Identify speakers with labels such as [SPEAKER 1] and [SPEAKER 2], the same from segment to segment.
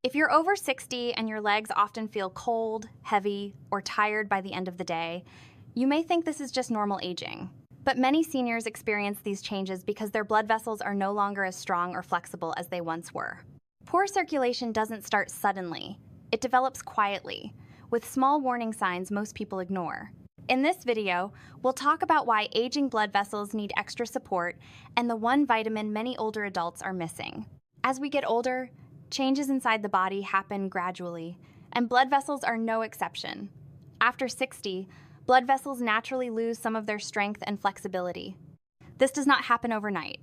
[SPEAKER 1] If you're over 60 and your legs often feel cold, heavy, or tired by the end of the day, you may think this is just normal aging. But many seniors experience these changes because their blood vessels are no longer as strong or flexible as they once were. Poor circulation doesn't start suddenly. It develops quietly, with small warning signs most people ignore. In this video, we'll talk about why aging blood vessels need extra support and the one vitamin many older adults are missing. As we get older, changes inside the body happen gradually, and blood vessels are no exception. After 60, blood vessels naturally lose some of their strength and flexibility. This does not happen overnight,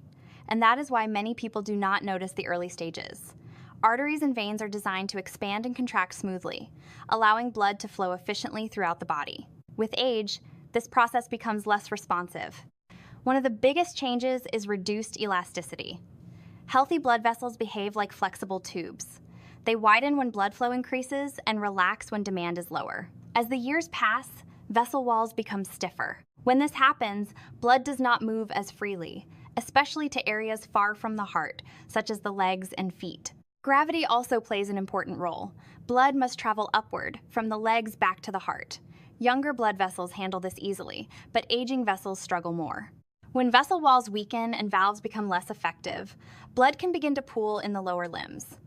[SPEAKER 1] and that is why many people do not notice the early stages. Arteries and veins are designed to expand and contract smoothly, allowing blood to flow efficiently throughout the body. With age, this process becomes less responsive. One of the biggest changes is reduced elasticity. Healthy blood vessels behave like flexible tubes. They widen when blood flow increases and relax when demand is lower. As the years pass, vessel walls become stiffer. When this happens, blood does not move as freely, especially to areas far from the heart, such as the legs and feet. Gravity also plays an important role. Blood must travel upward, from the legs back to the heart. Younger blood vessels handle this easily, but aging vessels struggle more. When vessel walls weaken and valves become less effective, blood can begin to pool in the lower limbs.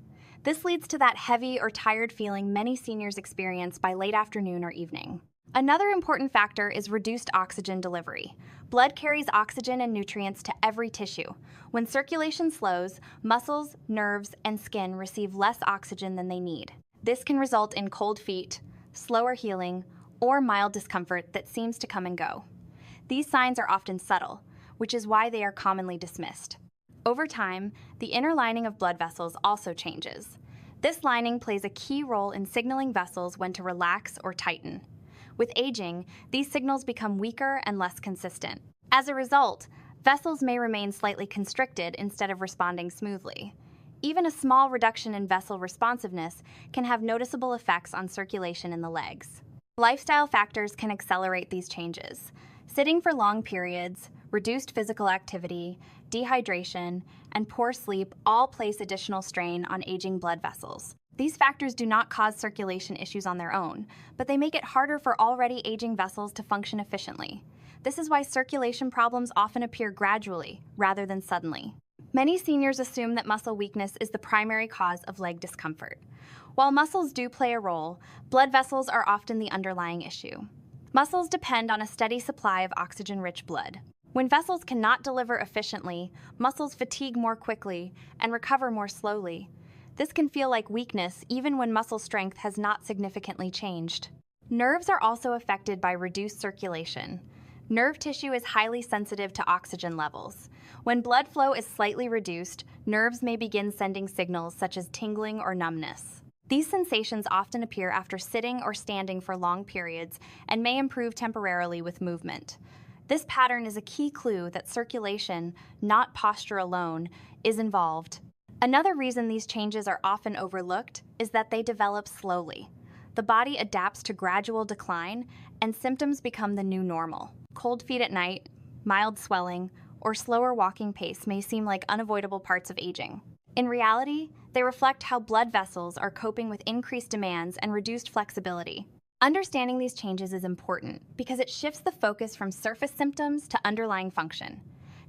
[SPEAKER 1] This leads to that heavy or tired feeling many seniors experience by late afternoon or evening. Another important factor is reduced oxygen delivery. Blood carries oxygen and nutrients to every tissue. When circulation slows, muscles, nerves, and skin receive less oxygen than they need. This can result in cold feet, slower healing, or mild discomfort that seems to come and go. These signs are often subtle, which is why they are commonly dismissed. Over time, the inner lining of blood vessels also changes. This lining plays a key role in signaling vessels when to relax or tighten. With aging, these signals become weaker and less consistent. As a result, vessels may remain slightly constricted instead of responding smoothly. Even a small reduction in vessel responsiveness can have noticeable effects on circulation in the legs. Lifestyle factors can accelerate these changes. Sitting for long periods, reduced physical activity, dehydration, and poor sleep all place additional strain on aging blood vessels. These factors do not cause circulation issues on their own, but they make it harder for already aging vessels to function efficiently. This is why circulation problems often appear gradually, rather than suddenly. Many seniors assume that muscle weakness is the primary cause of leg discomfort. While muscles do play a role, blood vessels are often the underlying issue. Muscles depend on a steady supply of oxygen-rich blood. When vessels cannot deliver efficiently, muscles fatigue more quickly and recover more slowly. This can feel like weakness even when muscle strength has not significantly changed. Nerves are also affected by reduced circulation. Nerve tissue is highly sensitive to oxygen levels. When blood flow is slightly reduced, nerves may begin sending signals such as tingling or numbness. These sensations often appear after sitting or standing for long periods and may improve temporarily with movement. This pattern is a key clue that circulation, not posture alone, is involved. Another reason these changes are often overlooked is that they develop slowly. The body adapts to gradual decline, and symptoms become the new normal. Cold feet at night, mild swelling, or slower walking pace may seem like unavoidable parts of aging. In reality, they reflect how blood vessels are coping with increased demands and reduced flexibility. Understanding these changes is important because it shifts the focus from surface symptoms to underlying function.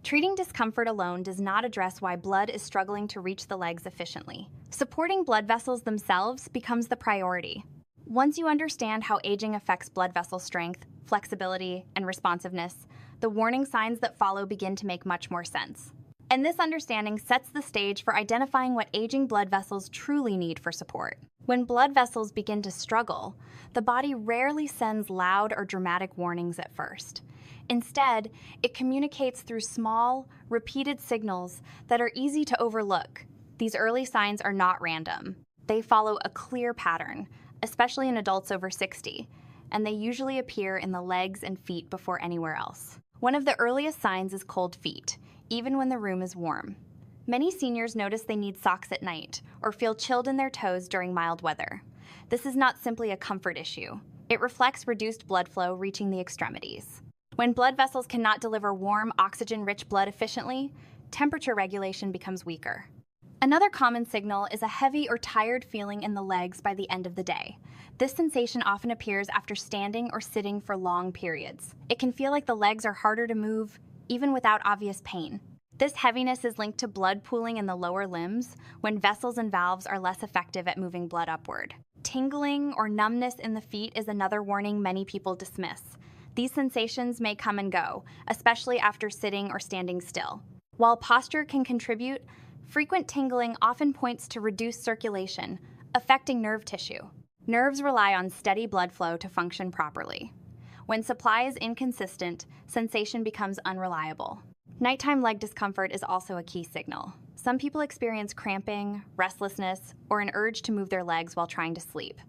[SPEAKER 1] Treating discomfort alone does not address why blood is struggling to reach the legs efficiently. Supporting blood vessels themselves becomes the priority. Once you understand how aging affects blood vessel strength, flexibility, and responsiveness, the warning signs that follow begin to make much more sense. And this understanding sets the stage for identifying what aging blood vessels truly need for support. When blood vessels begin to struggle, the body rarely sends loud or dramatic warnings at first. Instead, it communicates through small, repeated signals that are easy to overlook. These early signs are not random. They follow a clear pattern, especially in adults over 60, and they usually appear in the legs and feet before anywhere else. One of the earliest signs is cold feet, even when the room is warm. Many seniors notice they need socks at night or feel chilled in their toes during mild weather. This is not simply a comfort issue. It reflects reduced blood flow reaching the extremities. When blood vessels cannot deliver warm, oxygen-rich blood efficiently, temperature regulation becomes weaker. Another common signal is a heavy or tired feeling in the legs by the end of the day. This sensation often appears after standing or sitting for long periods. It can feel like the legs are harder to move, even without obvious pain. This heaviness is linked to blood pooling in the lower limbs when vessels and valves are less effective at moving blood upward. Tingling or numbness in the feet is another warning many people dismiss. These sensations may come and go, especially after sitting or standing still. While posture can contribute, frequent tingling often points to reduced circulation, affecting nerve tissue. Nerves rely on steady blood flow to function properly. When supply is inconsistent, sensation becomes unreliable. Nighttime leg discomfort is also a key signal. Some people experience cramping, restlessness, or an urge to move their legs while trying to sleep.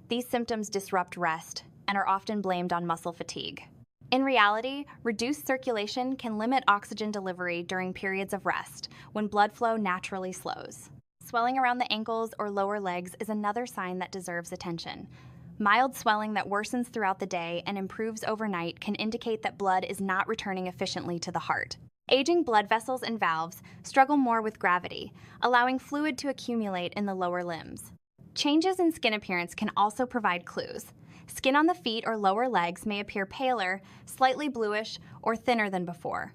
[SPEAKER 1] These symptoms disrupt rest and are often blamed on muscle fatigue. In reality, reduced circulation can limit oxygen delivery during periods of rest, when blood flow naturally slows. Swelling around the ankles or lower legs is another sign that deserves attention. Mild swelling that worsens throughout the day and improves overnight can indicate that blood is not returning efficiently to the heart. Aging blood vessels and valves struggle more with gravity, allowing fluid to accumulate in the lower limbs. Changes in skin appearance can also provide clues. Skin on the feet or lower legs may appear paler, slightly bluish, or thinner than before.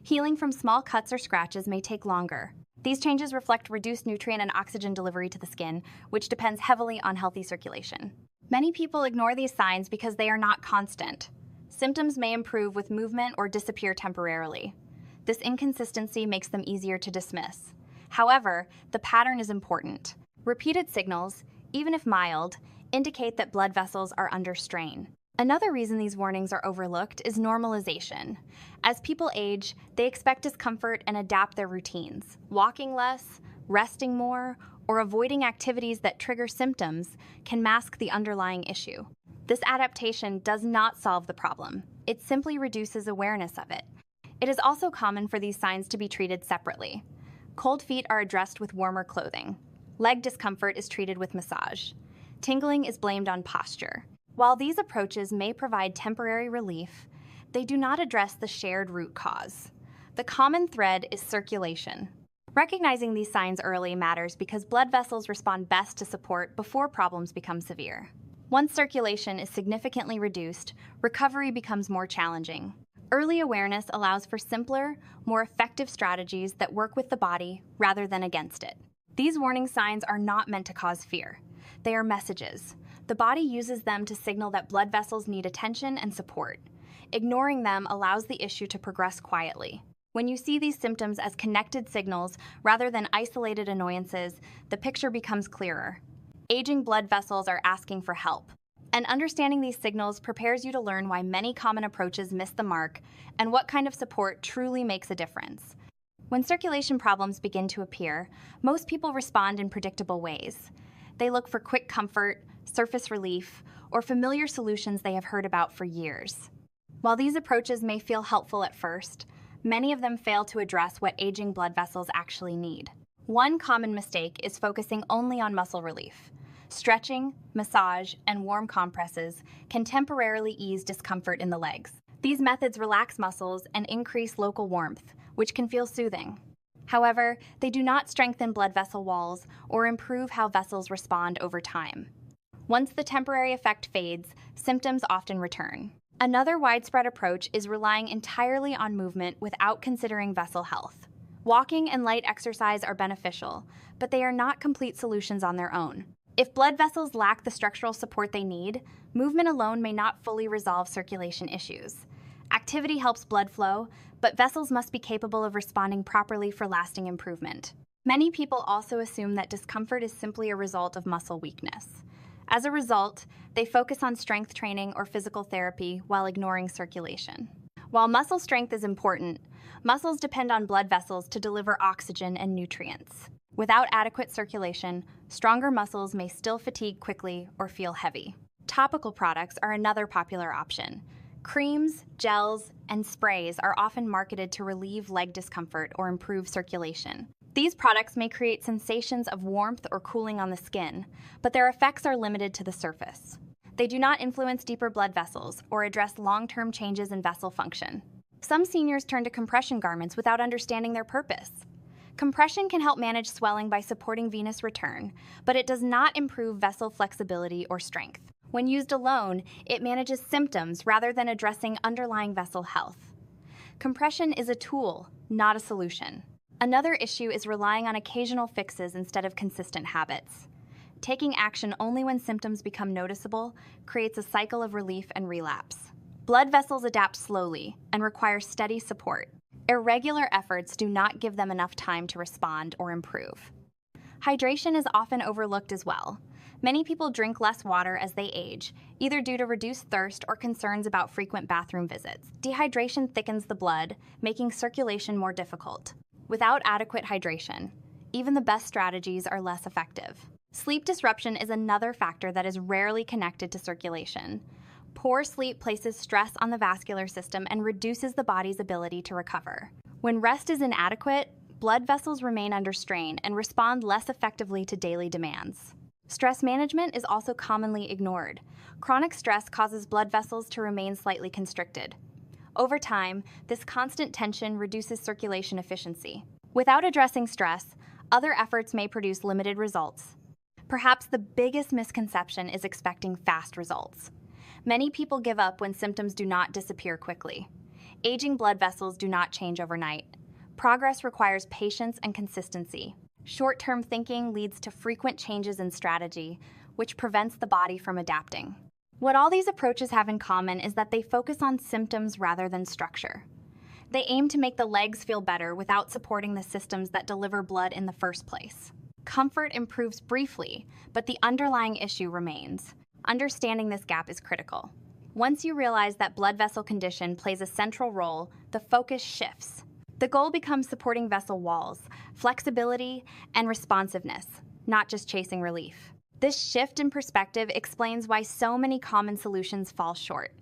[SPEAKER 1] Healing from small cuts or scratches may take longer. These changes reflect reduced nutrient and oxygen delivery to the skin, which depends heavily on healthy circulation. Many people ignore these signs because they are not constant. Symptoms may improve with movement or disappear temporarily. This inconsistency makes them easier to dismiss. However, the pattern is important. Repeated signals, even if mild, indicate that blood vessels are under strain. Another reason these warnings are overlooked is normalization. As people age, they expect discomfort and adapt their routines. Walking less, resting more, or avoiding activities that trigger symptoms can mask the underlying issue. This adaptation does not solve the problem. It simply reduces awareness of it. It is also common for these signs to be treated separately. Cold feet are addressed with warmer clothing. Leg discomfort is treated with massage. Tingling is blamed on posture. While these approaches may provide temporary relief, they do not address the shared root cause. The common thread is circulation. Recognizing these signs early matters because blood vessels respond best to support before problems become severe. Once circulation is significantly reduced, recovery becomes more challenging. Early awareness allows for simpler, more effective strategies that work with the body rather than against it. These warning signs are not meant to cause fear. They are messages. The body uses them to signal that blood vessels need attention and support. Ignoring them allows the issue to progress quietly. When you see these symptoms as connected signals rather than isolated annoyances, the picture becomes clearer. Aging blood vessels are asking for help. And understanding these signals prepares you to learn why many common approaches miss the mark and what kind of support truly makes a difference. When circulation problems begin to appear, most people respond in predictable ways. They look for quick comfort, surface relief, or familiar solutions they have heard about for years. While these approaches may feel helpful at first, many of them fail to address what aging blood vessels actually need. One common mistake is focusing only on muscle relief. Stretching, massage, and warm compresses can temporarily ease discomfort in the legs. These methods relax muscles and increase local warmth, which can feel soothing. However, they do not strengthen blood vessel walls or improve how vessels respond over time. Once the temporary effect fades, symptoms often return. Another widespread approach is relying entirely on movement without considering vessel health. Walking and light exercise are beneficial, but they are not complete solutions on their own. If blood vessels lack the structural support they need, movement alone may not fully resolve circulation issues. Activity helps blood flow, but vessels must be capable of responding properly for lasting improvement. Many people also assume that discomfort is simply a result of muscle weakness. As a result, they focus on strength training or physical therapy while ignoring circulation. While muscle strength is important, muscles depend on blood vessels to deliver oxygen and nutrients. Without adequate circulation, stronger muscles may still fatigue quickly or feel heavy. Topical products are another popular option. Creams, gels, and sprays are often marketed to relieve leg discomfort or improve circulation. These products may create sensations of warmth or cooling on the skin, but their effects are limited to the surface. They do not influence deeper blood vessels or address long-term changes in vessel function. Some seniors turn to compression garments without understanding their purpose. Compression can help manage swelling by supporting venous return, but it does not improve vessel flexibility or strength. When used alone, it manages symptoms rather than addressing underlying vessel health. Compression is a tool, not a solution. Another issue is relying on occasional fixes instead of consistent habits. Taking action only when symptoms become noticeable creates a cycle of relief and relapse. Blood vessels adapt slowly and require steady support. Irregular efforts do not give them enough time to respond or improve. Hydration is often overlooked as well. Many people drink less water as they age, either due to reduced thirst or concerns about frequent bathroom visits. Dehydration thickens the blood, making circulation more difficult. Without adequate hydration, even the best strategies are less effective. Sleep disruption is another factor that is rarely connected to circulation. Poor sleep places stress on the vascular system and reduces the body's ability to recover. When rest is inadequate, blood vessels remain under strain and respond less effectively to daily demands. Stress management is also commonly ignored. Chronic stress causes blood vessels to remain slightly constricted. Over time, this constant tension reduces circulation efficiency. Without addressing stress, other efforts may produce limited results. Perhaps the biggest misconception is expecting fast results. Many people give up when symptoms do not disappear quickly. Aging blood vessels do not change overnight. Progress requires patience and consistency. Short-term thinking leads to frequent changes in strategy, which prevents the body from adapting. What all these approaches have in common is that they focus on symptoms rather than structure. They aim to make the legs feel better without supporting the systems that deliver blood in the first place. Comfort improves briefly, but the underlying issue remains. Understanding this gap is critical. Once you realize that blood vessel condition plays a central role, the focus shifts. The goal becomes supporting vessel walls, flexibility, and responsiveness, not just chasing relief. This shift in perspective explains why so many common solutions fall short.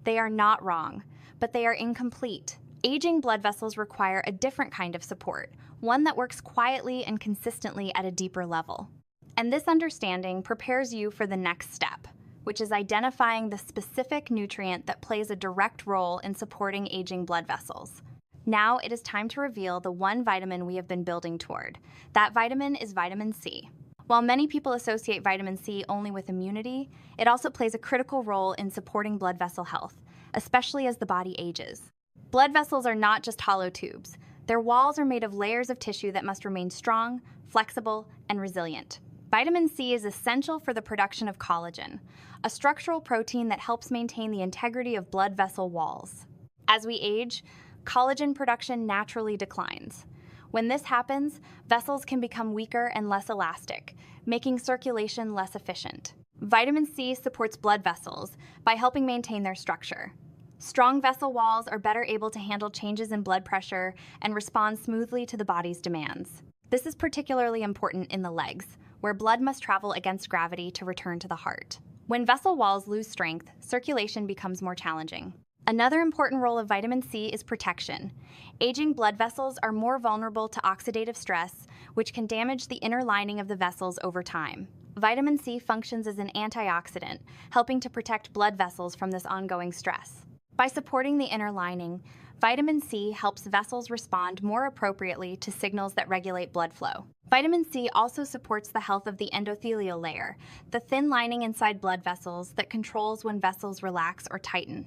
[SPEAKER 1] They are not wrong, but they are incomplete. Aging blood vessels require a different kind of support, one that works quietly and consistently at a deeper level. And this understanding prepares you for the next step, which is identifying the specific nutrient that plays a direct role in supporting aging blood vessels. Now it is time to reveal the one vitamin we have been building toward. That vitamin is vitamin C. While many people associate vitamin C only with immunity, it also plays a critical role in supporting blood vessel health, especially as the body ages. Blood vessels are not just hollow tubes. Their walls are made of layers of tissue that must remain strong, flexible, and resilient. Vitamin C is essential for the production of collagen, a structural protein that helps maintain the integrity of blood vessel walls. As we age, collagen production naturally declines. When this happens, vessels can become weaker and less elastic, making circulation less efficient. Vitamin C supports blood vessels by helping maintain their structure. Strong vessel walls are better able to handle changes in blood pressure and respond smoothly to the body's demands. This is particularly important in the legs, where blood must travel against gravity to return to the heart. When vessel walls lose strength, circulation becomes more challenging. Another important role of vitamin C is protection. Aging blood vessels are more vulnerable to oxidative stress, which can damage the inner lining of the vessels over time. Vitamin C functions as an antioxidant, helping to protect blood vessels from this ongoing stress. By supporting the inner lining, vitamin C helps vessels respond more appropriately to signals that regulate blood flow. Vitamin C also supports the health of the endothelial layer, the thin lining inside blood vessels that controls when vessels relax or tighten.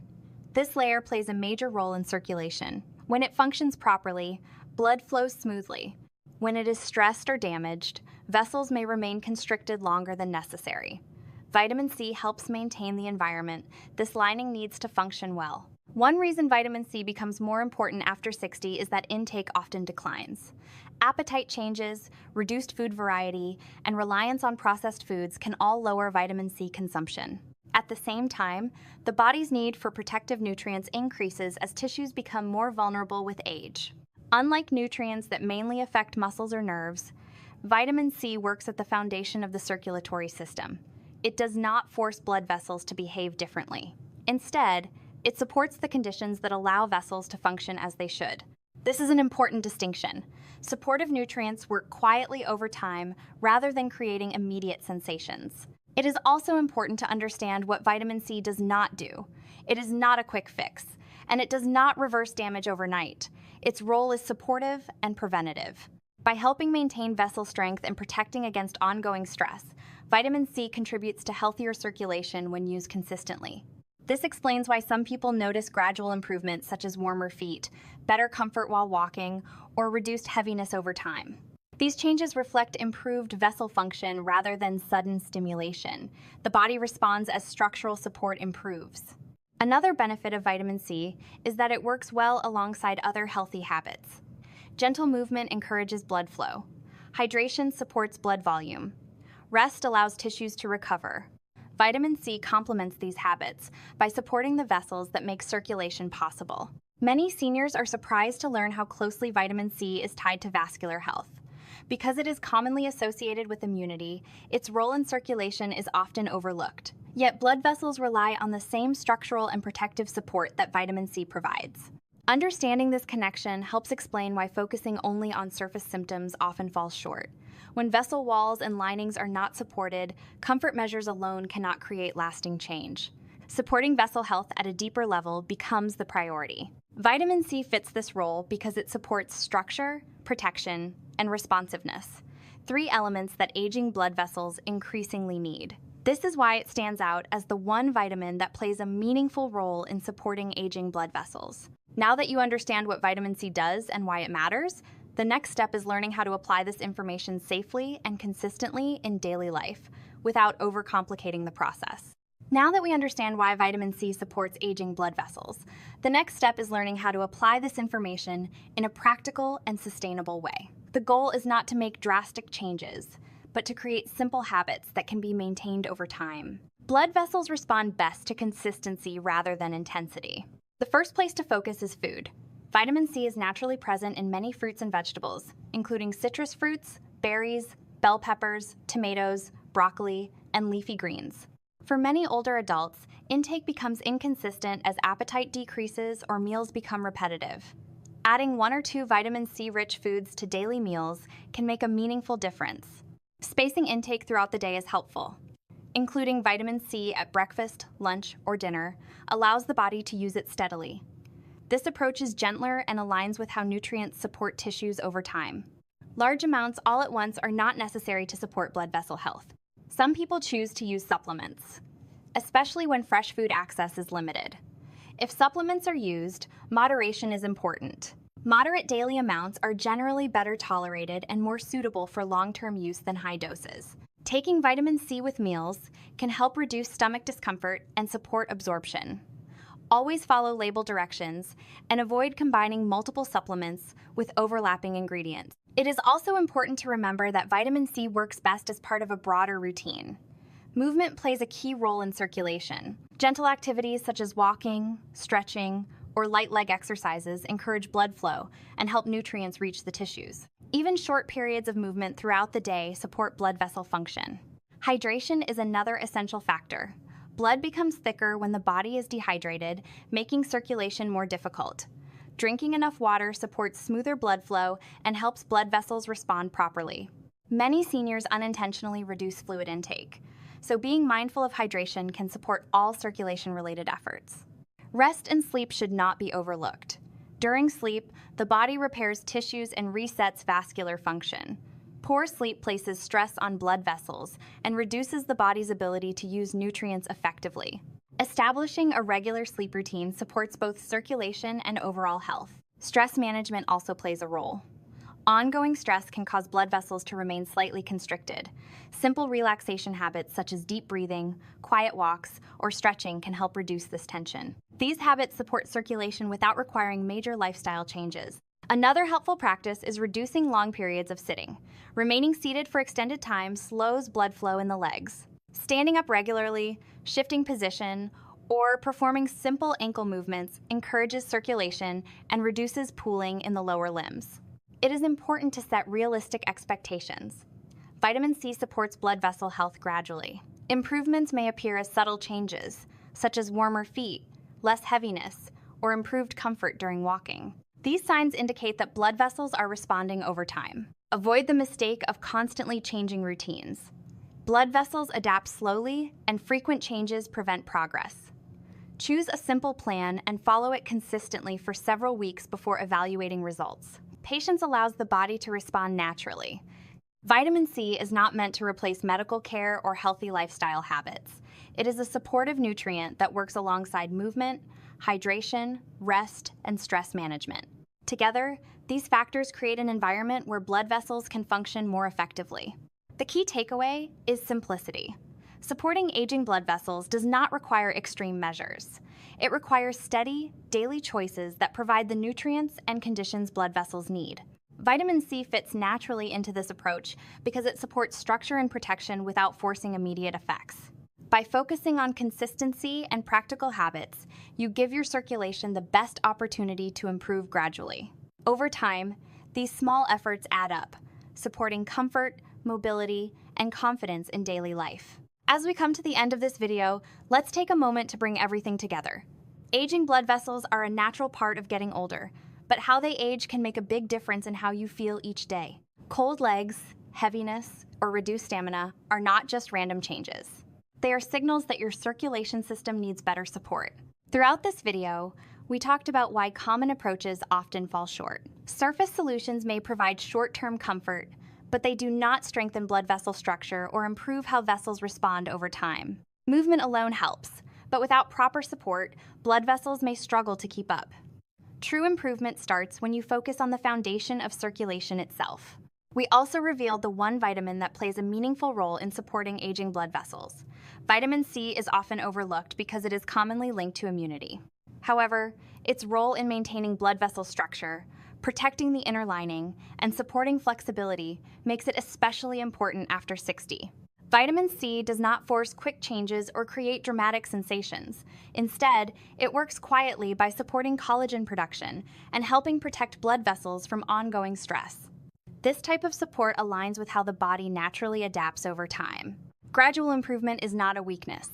[SPEAKER 1] This layer plays a major role in circulation. When it functions properly, blood flows smoothly. When it is stressed or damaged, vessels may remain constricted longer than necessary. Vitamin C helps maintain the environment this lining needs to function well. One reason vitamin C becomes more important after 60 is that intake often declines. Appetite changes, reduced food variety, and reliance on processed foods can all lower vitamin C consumption. At the same time, the body's need for protective nutrients increases as tissues become more vulnerable with age. Unlike nutrients that mainly affect muscles or nerves, vitamin C works at the foundation of the circulatory system. It does not force blood vessels to behave differently. Instead, it supports the conditions that allow vessels to function as they should. This is an important distinction. Supportive nutrients work quietly over time rather than creating immediate sensations. It is also important to understand what vitamin C does not do. It is not a quick fix, and it does not reverse damage overnight. Its role is supportive and preventative. By helping maintain vessel strength and protecting against ongoing stress, vitamin C contributes to healthier circulation when used consistently. This explains why some people notice gradual improvements such as warmer feet, better comfort while walking, or reduced heaviness over time. These changes reflect improved vessel function rather than sudden stimulation. The body responds as structural support improves. Another benefit of vitamin C is that it works well alongside other healthy habits. Gentle movement encourages blood flow. Hydration supports blood volume. Rest allows tissues to recover. Vitamin C complements these habits by supporting the vessels that make circulation possible. Many seniors are surprised to learn how closely vitamin C is tied to vascular health. Because it is commonly associated with immunity, its role in circulation is often overlooked. Yet blood vessels rely on the same structural and protective support that vitamin C provides. Understanding this connection helps explain why focusing only on surface symptoms often falls short. When vessel walls and linings are not supported, comfort measures alone cannot create lasting change. Supporting vessel health at a deeper level becomes the priority. Vitamin C fits this role because it supports structure, protection, and responsiveness, 3 elements that aging blood vessels increasingly need. This is why it stands out as the one vitamin that plays a meaningful role in supporting aging blood vessels. Now that you understand what vitamin C does and why it matters, the next step is learning how to apply this information safely and consistently in daily life without overcomplicating the process. Now that we understand why vitamin C supports aging blood vessels, the next step is learning how to apply this information in a practical and sustainable way. The goal is not to make drastic changes, but to create simple habits that can be maintained over time. Blood vessels respond best to consistency rather than intensity. The first place to focus is food. Vitamin C is naturally present in many fruits and vegetables, including citrus fruits, berries, bell peppers, tomatoes, broccoli, and leafy greens. For many older adults, intake becomes inconsistent as appetite decreases or meals become repetitive. Adding 1 or 2 vitamin C-rich foods to daily meals can make a meaningful difference. Spacing intake throughout the day is helpful. Including vitamin C at breakfast, lunch, or dinner allows the body to use it steadily. This approach is gentler and aligns with how nutrients support tissues over time. Large amounts all at once are not necessary to support blood vessel health. Some people choose to use supplements, especially when fresh food access is limited. If supplements are used, moderation is important. Moderate daily amounts are generally better tolerated and more suitable for long-term use than high doses. Taking vitamin C with meals can help reduce stomach discomfort and support absorption. Always follow label directions and avoid combining multiple supplements with overlapping ingredients. It is also important to remember that vitamin C works best as part of a broader routine. Movement plays a key role in circulation. Gentle activities such as walking, stretching, or light leg exercises encourage blood flow and help nutrients reach the tissues. Even short periods of movement throughout the day support blood vessel function. Hydration is another essential factor. Blood becomes thicker when the body is dehydrated, making circulation more difficult. Drinking enough water supports smoother blood flow and helps blood vessels respond properly. Many seniors unintentionally reduce fluid intake, so being mindful of hydration can support all circulation-related efforts. Rest and sleep should not be overlooked. During sleep, the body repairs tissues and resets vascular function. Poor sleep places stress on blood vessels and reduces the body's ability to use nutrients effectively. Establishing a regular sleep routine supports both circulation and overall health. Stress management also plays a role. Ongoing stress can cause blood vessels to remain slightly constricted. Simple relaxation habits such as deep breathing, quiet walks, or stretching can help reduce this tension. These habits support circulation without requiring major lifestyle changes. Another helpful practice is reducing long periods of sitting. Remaining seated for extended time slows blood flow in the legs. Standing up regularly, shifting position, or performing simple ankle movements encourages circulation and reduces pooling in the lower limbs. It is important to set realistic expectations. Vitamin C supports blood vessel health gradually. Improvements may appear as subtle changes, such as warmer feet, less heaviness, or improved comfort during walking. These signs indicate that blood vessels are responding over time. Avoid the mistake of constantly changing routines. Blood vessels adapt slowly, and frequent changes prevent progress. Choose a simple plan and follow it consistently for several weeks before evaluating results. patience allows the body to respond naturally. Vitamin C is not meant to replace medical care or healthy lifestyle habits. It is a supportive nutrient that works alongside movement, hydration, rest, and stress management. Together, these factors create an environment where blood vessels can function more effectively. The key takeaway is simplicity. Supporting aging blood vessels does not require extreme measures. It requires steady, daily choices that provide the nutrients and conditions blood vessels need. Vitamin C fits naturally into this approach because it supports structure and protection without forcing immediate effects. By focusing on consistency and practical habits, you give your circulation the best opportunity to improve gradually. Over time, these small efforts add up, supporting comfort, mobility, and confidence in daily life. As we come to the end of this video, let's take a moment to bring everything together. Aging blood vessels are a natural part of getting older, but how they age can make a big difference in how you feel each day. Cold legs, heaviness, or reduced stamina are not just random changes. They are signals that your circulation system needs better support. Throughout this video, we talked about why common approaches often fall short. Surface solutions may provide short-term comfort, but they do not strengthen blood vessel structure or improve how vessels respond over time. Movement alone helps, but without proper support, blood vessels may struggle to keep up. True improvement starts when you focus on the foundation of circulation itself. We also revealed the one vitamin that plays a meaningful role in supporting aging blood vessels. Vitamin C is often overlooked because it is commonly linked to immunity. However, its role in maintaining blood vessel structure, protecting the inner lining, and supporting flexibility makes it especially important after 60. Vitamin C does not force quick changes or create dramatic sensations. Instead, it works quietly by supporting collagen production and helping protect blood vessels from ongoing stress. This type of support aligns with how the body naturally adapts over time. Gradual improvement is not a weakness.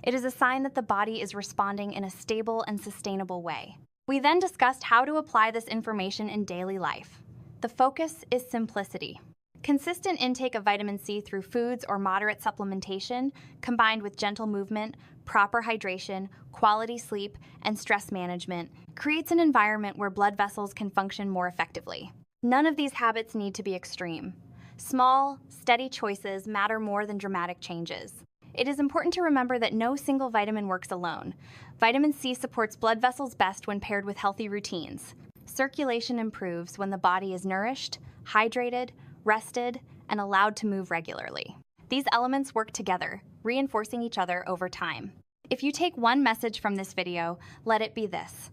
[SPEAKER 1] It is a sign that the body is responding in a stable and sustainable way. We then discussed how to apply this information in daily life. The focus is simplicity. Consistent intake of vitamin C through foods or moderate supplementation, combined with gentle movement, proper hydration, quality sleep, and stress management, creates an environment where blood vessels can function more effectively. None of these habits need to be extreme. Small, steady choices matter more than dramatic changes. It is important to remember that no single vitamin works alone. Vitamin C supports blood vessels best when paired with healthy routines. Circulation improves when the body is nourished, hydrated, rested, and allowed to move regularly. These elements work together, reinforcing each other over time. If you take one message from this video, let it be this.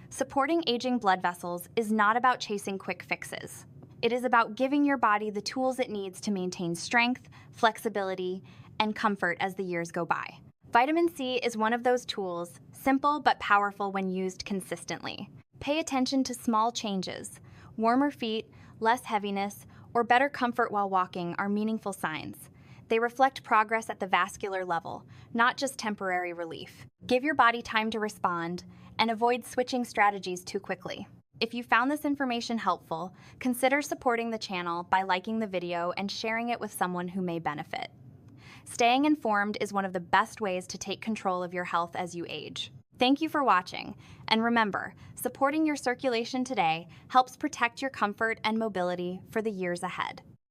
[SPEAKER 1] Supporting aging blood vessels is not about chasing quick fixes. It is about giving your body the tools it needs to maintain strength, flexibility, and comfort as the years go by. Vitamin C is one of those tools, simple but powerful when used consistently. Pay attention to small changes. Warmer feet, less heaviness, or better comfort while walking are meaningful signs. They reflect progress at the vascular level, not just temporary relief. Give your body time to respond and avoid switching strategies too quickly. If you found this information helpful, consider supporting the channel by liking the video and sharing it with someone who may benefit. Staying informed is one of the best ways to take control of your health as you age. Thank you for watching, and remember, supporting your circulation today helps protect your comfort and mobility for the years ahead.